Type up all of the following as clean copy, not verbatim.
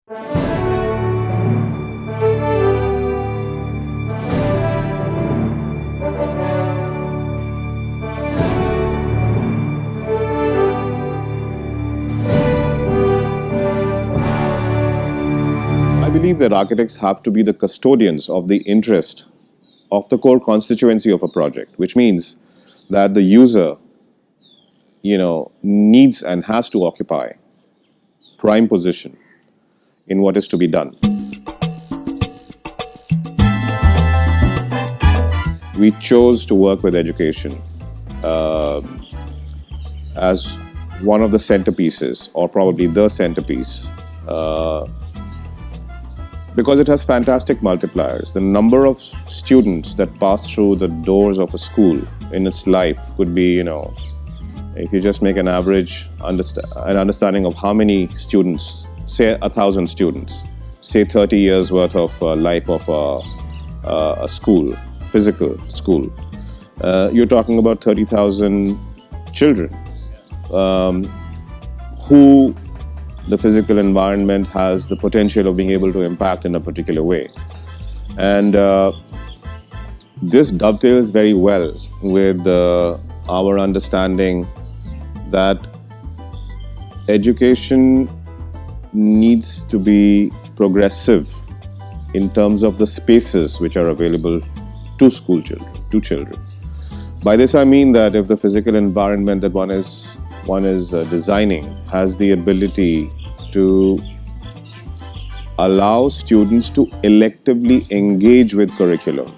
I believe that architects have to be the custodians of the interest of the core constituency of a project, which means that the user, needs and has to occupy prime position in what is to be done. We chose to work with education as one of the centerpieces, or probably the centerpiece, because it has fantastic multipliers. The number of students that pass through the doors of a school in its life could be, if you just make an average understanding of how many students, say 1,000 students, say 30 years worth of life of a school, physical school, you're talking about 30,000 children who the physical environment has the potential of being able to impact in a particular way. And this dovetails very well with our understanding that education needs to be progressive in terms of the spaces which are available to school children, to children. By this I mean that if the physical environment that one is designing has the ability to allow students to electively engage with curriculum,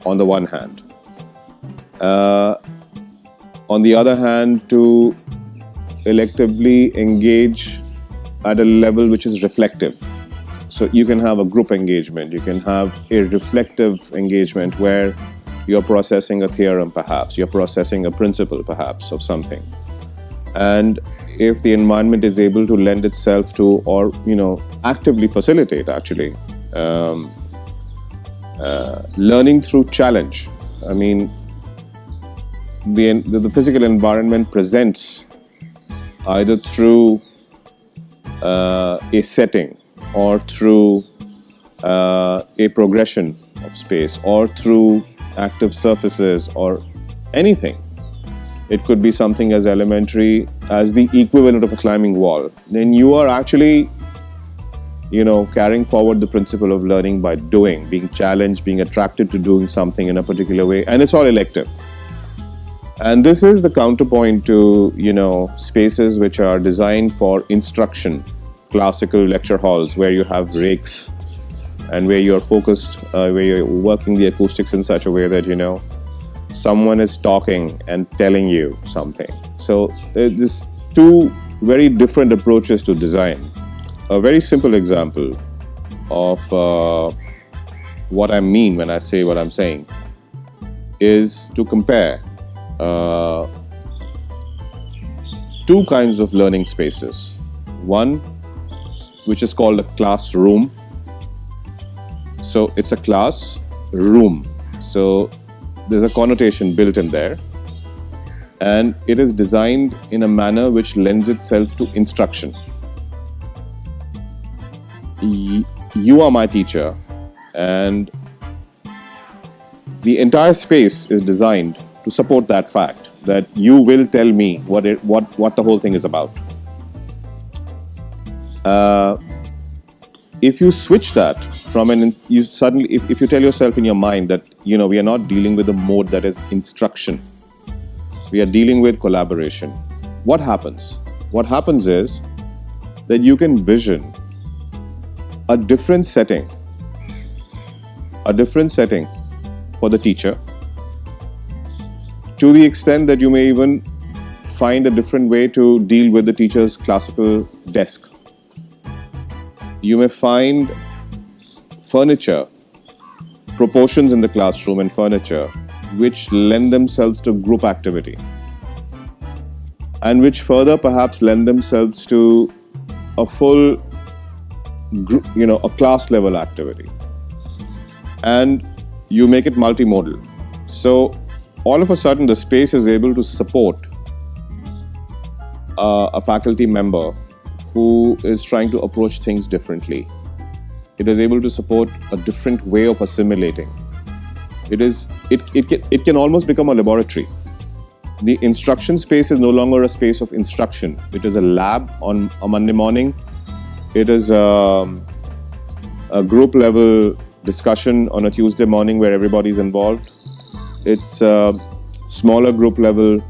on the one hand. On the other hand, to electively engage at a level which is reflective. So you can have a group engagement, you can have a reflective engagement where you're processing a theorem perhaps, you're processing a principle perhaps of something. And if the environment is able to lend itself to, or actively facilitate actually, learning through challenge. I mean, the physical environment presents either through a setting or through a progression of space or through active surfaces or anything. It could be something as elementary as the equivalent of a climbing wall. Then you are actually, carrying forward the principle of learning by doing, being challenged, being attracted to doing something in a particular way, and it's all elective. And this is the counterpoint to, spaces which are designed for instruction, classical lecture halls where you have rakes and where you're focused, where you're working the acoustics in such a way that, someone is talking and telling you something. So there's two very different approaches to design. A very simple example of what I mean when I say what I'm saying is to compare two kinds of learning spaces. One, which is called a classroom. So it's a class room. So there's a connotation built in there, and it is designed in a manner which lends itself to instruction. You are my teacher, and the entire space is designed to support that fact that you will tell me what the whole thing is about. If you switch that from if you tell yourself in your mind that we are not dealing with a mode that is instruction, we are dealing with collaboration. What happens? What happens is that you can vision a different setting for the teacher, to the extent that you may even find a different way to deal with the teacher's classical desk. You may find furniture, proportions in the classroom and furniture which lend themselves to group activity, and which further perhaps lend themselves to a full group, a class level activity. And you make it multimodal. So all of a sudden the space is able to support a faculty member who is trying to approach things differently. It is able to support a different way of assimilating. It can almost become a laboratory. The instruction space is no longer a space of instruction. It is a lab on a Monday morning. It is a group level discussion on a Tuesday morning where everybody's involved. It's a smaller group level,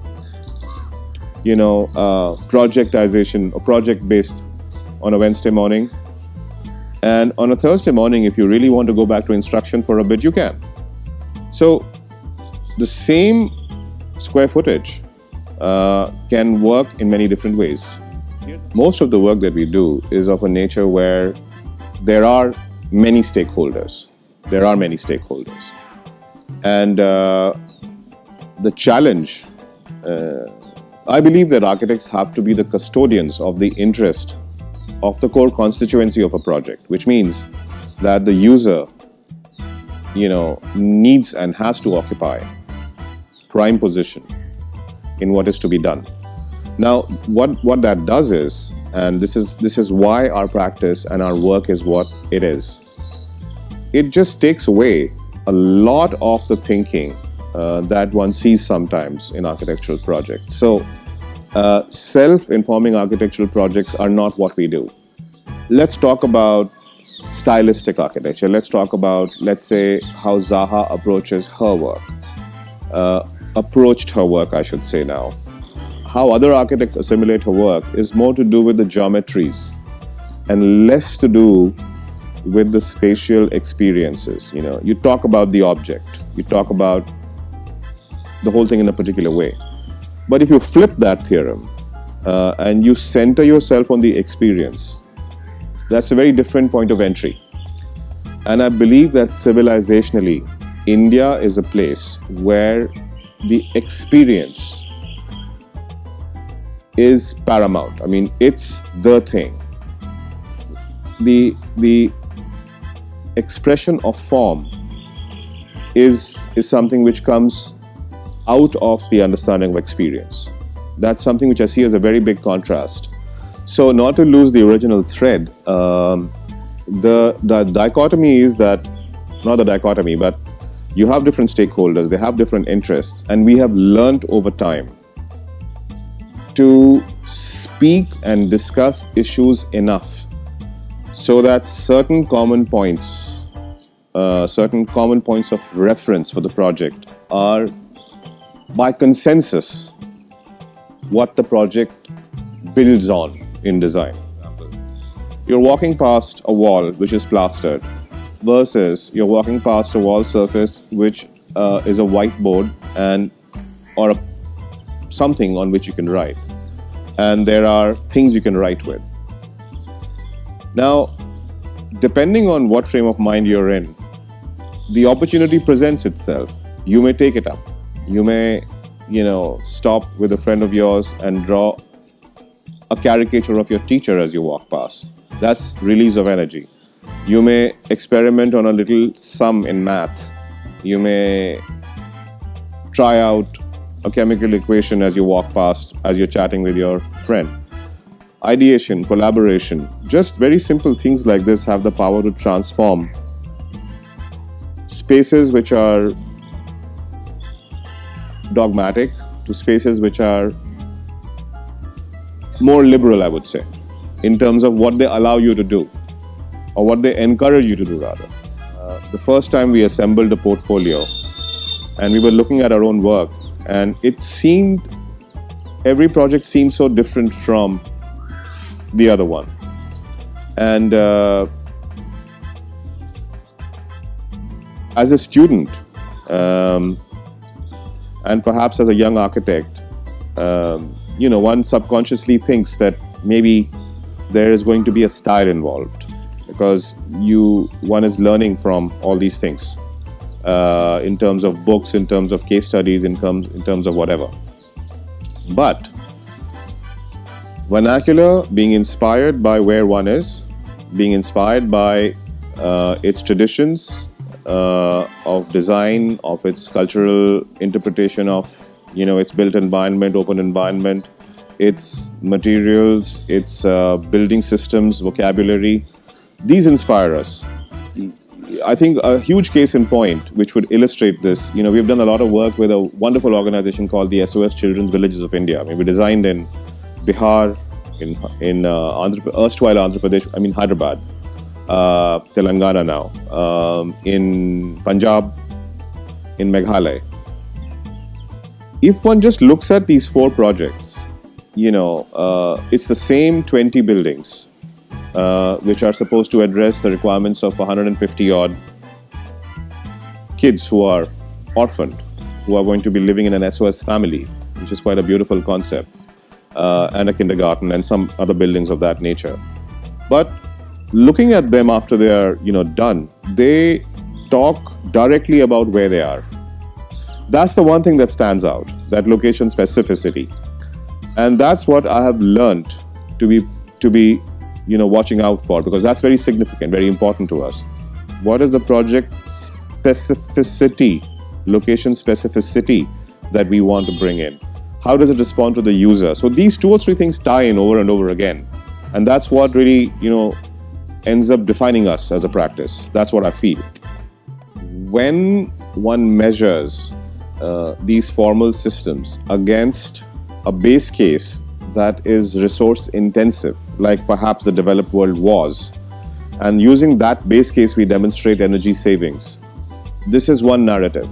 projectization or project based on a Wednesday morning. And on a Thursday morning, if you really want to go back to instruction for a bit, you can. So the same square footage can work in many different ways. Most of the work that we do is of a nature where there are many stakeholders. And the challenge, I believe that architects have to be the custodians of the interest of the core constituency of a project, which means that the user, needs and has to occupy prime position in what is to be done. Now, what that does is, and this is why our practice and our work is what it is, it just takes away a lot of the thinking that one sees sometimes in architectural projects. So, self-informing architectural projects are not what we do. Let's talk about stylistic architecture. Let's talk about, let's say, how Zaha approached her work, I should say now. How other architects assimilate her work is more to do with the geometries and less to do with the spatial experiences. You talk about the object, you talk about the whole thing in a particular way. But if you flip that theorem and you center yourself on the experience, that's a very different point of entry. And I believe that civilizationally, India is a place where the experience is paramount. I mean, it's the thing. The expression of form is something which comes out of the understanding of experience. That's something which I see as a very big contrast. So, not to lose the original thread, the dichotomy is that, not the dichotomy, but you have different stakeholders, they have different interests, and we have learnt over time to speak and discuss issues enough so that certain common points of reference for the project are, by consensus, what the project builds on in design. You're walking past a wall which is plastered versus you're walking past a wall surface which is a whiteboard or something on which you can write. And there are things you can write with. Now, depending on what frame of mind you're in, the opportunity presents itself. You may take it up. You may, stop with a friend of yours and draw a caricature of your teacher as you walk past. That's release of energy. You may experiment on a little sum in math. You may try out a chemical equation as you walk past, as you're chatting with your friend. Ideation, collaboration, just very simple things like this have the power to transform spaces which are dogmatic to spaces which are more liberal, I would say, in terms of what they allow you to do, or what they encourage you to do, rather. The first time we assembled a portfolio and we were looking at our own work, and every project seemed so different from the other one. And as a student, and perhaps as a young architect, one subconsciously thinks that maybe there is going to be a style involved because one is learning from all these things in terms of books, in terms of case studies, in terms of whatever. But vernacular, being inspired by where one is, being inspired by its traditions of design, of its cultural interpretation of its built environment, open environment, its materials, its building systems, vocabulary. These inspire us. I think a huge case in point, which would illustrate this, we've done a lot of work with a wonderful organization called the SOS Children's Villages of India. I mean, we designed in Bihar, in erstwhile Andhra Pradesh, Hyderabad, Telangana now, in Punjab, in Meghalaya. If one just looks at these 4 projects, it's the same 20 buildings, which are supposed to address the requirements of 150 odd kids who are orphaned, who are going to be living in an SOS family, which is quite a beautiful concept, and a kindergarten and some other buildings of that nature. But looking at them after they are, done, they talk directly about where they are. That's the one thing that stands out, that location specificity. And that's what I have learned to be watching out for, because that's very significant, very important to us. What is the project specificity, location specificity that we want to bring in? How does it respond to the user? So these 2 or 3 things tie in over and over again. And that's what really, ends up defining us as a practice. That's what I feel. When one measures these formal systems against a base case that is resource intensive, like perhaps the developed world was, and using that base case we demonstrate energy savings. This is one narrative.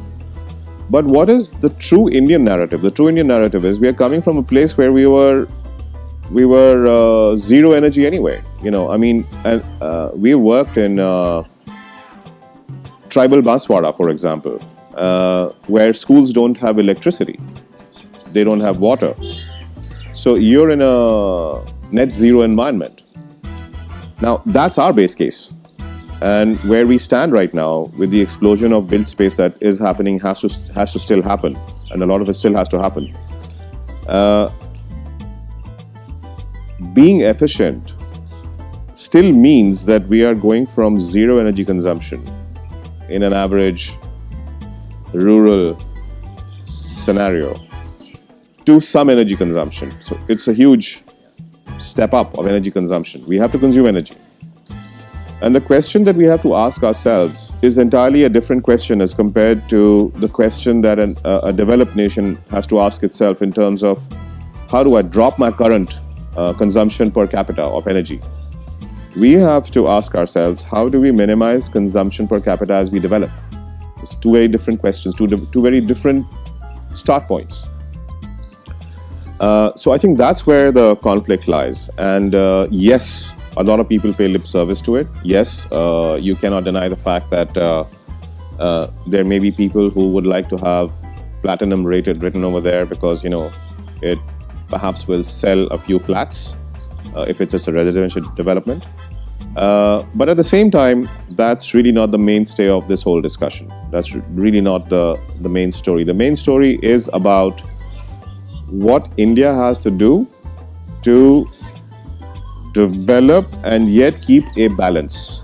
But what is the true Indian narrative? The true Indian narrative is we are coming from a place where we were zero energy anyway. And we worked in tribal Banswara, for example, where schools don't have electricity, they don't have water. So you're in a net zero environment. Now that's our base case, and where we stand right now with the explosion of built space that is happening has to still happen, and a lot of it still has to happen. Being efficient still means that we are going from zero energy consumption in an average rural scenario to some energy consumption. So it's a huge step up of energy consumption. We have to consume energy. And the question that we have to ask ourselves is entirely a different question as compared to the question that a developed nation has to ask itself in terms of how do I drop my current consumption per capita of energy. We have to ask ourselves, how do we minimize consumption per capita as we develop? It's 2 very different questions, two very different start points. So I think that's where the conflict lies. And yes, a lot of people pay lip service to it. Yes, you cannot deny the fact that there may be people who would like to have platinum rated written over there because, it perhaps will sell a few flats if it's just a residential development. But at the same time, that's really not the mainstay of this whole discussion. That's really not the main story. The main story is about what India has to do to develop and yet keep a balance